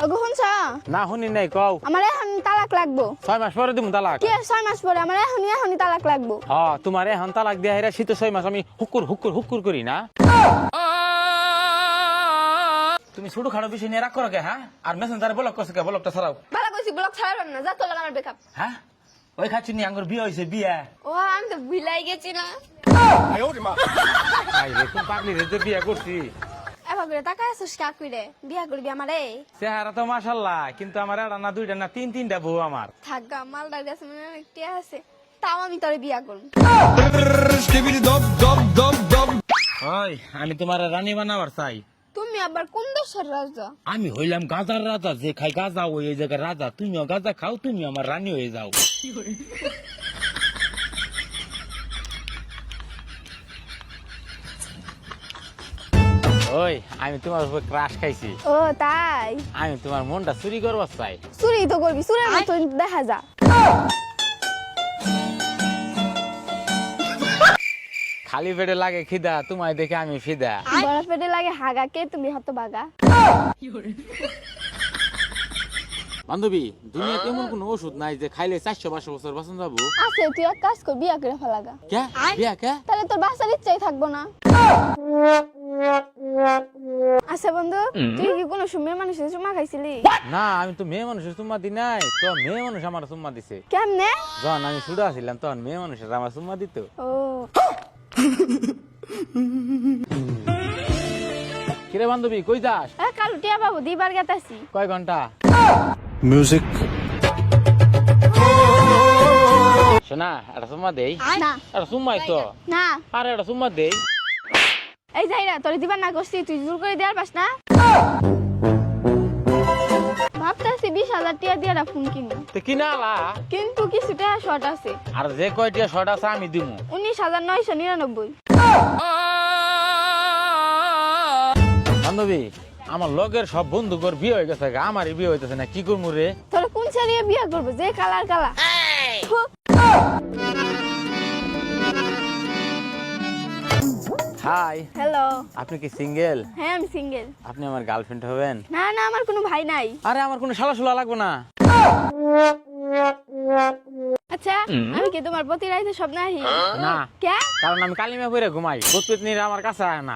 ওগো শুনছা? না শুনি নাই কও। আমার এখন তালাক লাগবো। 6 মাস পরে দিমু তালাক। কি 6 মাস পরে? আমার এখনই তালাক লাগবো। হ্যাঁ তোমার এখন তালাক দিয়া হেরা শীত 6 মাস আমি হুকুর করি না। তুমি ছোট খাটো বিষয় নিয়ে রাগ করো কে? হ্যাঁ, আর মেসেঞ্জারে ব্লক করছো কে? ব্লকটা ছাড়াও। ভালো কইছি ব্লক ছাড়াবেন না, যা তো আমার ব্রেকআপ। হ্যাঁ, ওই খাচ্ছি নি আঙ্গুর বিয়ে হইছে বিয়ে। ও আমি তো ভুলাই গেছি না। আই রে কোন পাগলি রে যে বিয়ে করছি। এবার করে তাকায় আছিস কা কইরে? বিয়া করবি আমারে? চেহারা তো মাশাআল্লাহ, কিন্তু আমার একটা না দুইটা না তিনটা বউ আমার। থাকা মালদার কাছে মনে হয় একটি আছে, তাও আমি তোরে বিয়া করব। ওই আমি তোমার রানী বানাবার চাই। তুমি আবার কোন দেশের রাজা? আমি হইলাম গাজার রাজা, যে খাই গাজা ওই এই জায়গায় রাজা। তুমিও গাজা খাও, তুমি আমার রানী হয়ে যাও। ওই আমি তোমার উপর ক্রাশ খাইছি। ও তাই? আমি তোমার মনটা চুরি করবার চাই। চুরি তো করবি, চুরের মতো দেখা যা। খালি পেটে লাগে খিদা, তোমায় দেখে আমি ফিদা। বড় পেটে লাগে হাগা, কে তুমি হত বাগা? বান্ধবী, দুনিয়াতে এমন কোন ওষুধ নাই যে খাইলে 400-500 বছর বাঁচন যাবো? আছে, তুই এক কাজ কর, বিয়া করে ফেলাগা। কে বিয়া কে? তাহলে তোর বাঁচার ইচ্ছাই থাকবো না। আচ্ছা বন্ধু, তুই কি কোনো মেয়ে মানুষের চুমা খাইছিলি? না, আমি তো মেয়ে মানুষের চুম্মা দি নাই তো। মেয়ে মানুষ আমার চুম্মা দিছে। কেমনে? যখন আমি ছোট ছিলাম তখন মেয়ে মানুষের আমার চুম্মা দিত। ও কিরে বান্ধবী, কই যাস? কালু টিয়া বাবু দিবার গেতাছি। কয় ঘন্টা? মিউজিক। শোনা, একটা চুম্মা দেই। না একটা চুম্মাই তো। না, আরে একটা চুম্মা দেই। এই যাই না, তোর দিবার না করছি, তুই জোর করে দেওয়ার পাস না। ভাবতেছি 20,000 টিয়া দিয়ে ফোন কিনি, তো কিনা আলা। কিন্তু কিছু টাকা শর্ট আছে। আর যে কয়টিয়া শর্ট আছে আমি দিমু। 19,999। বান্ধবী, আমার লগের সব বন্ধুকর বিয়ে হয়ে গেছে, আমারই বিয়ে হইতেছে না, কি করবো রে? তোর কোন ছেড়িয়ে বিয়া করবো যে কালার কালা? হাই, হ্যালো, আপনি কি সিঙ্গেল? হ্যাঁ আমি সিঙ্গেল। আপনি আমার গার্লফ্রেন্ড হবেন? না না, আমার কোনো ভাই নাই। আরে আমার কোনো শালা লাগবে না। আচ্ছা, আমি কি তোমার প্রতি রাইতে স্বপ্ন আহি? না, কে? কারণ আমি কালিমা পড়ে ঘুমাই। বুতপুতনিরা আমার কাছে আয় না।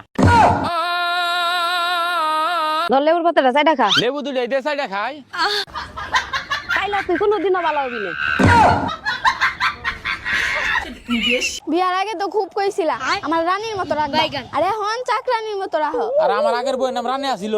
লেবুর পাতাটা চাইটা খা। লেবু দুটাই দে সাইডা খাই। খাইলে তুই কোনোদিনও ভালো হবি না। বিয়ার আগে তো খুব কইছিলা আমার রানীর মতো রাখবা, আরে এখন চাকরানির মতো রাখো। আর আমার আগের বইয়ের নাম রানী আছিল।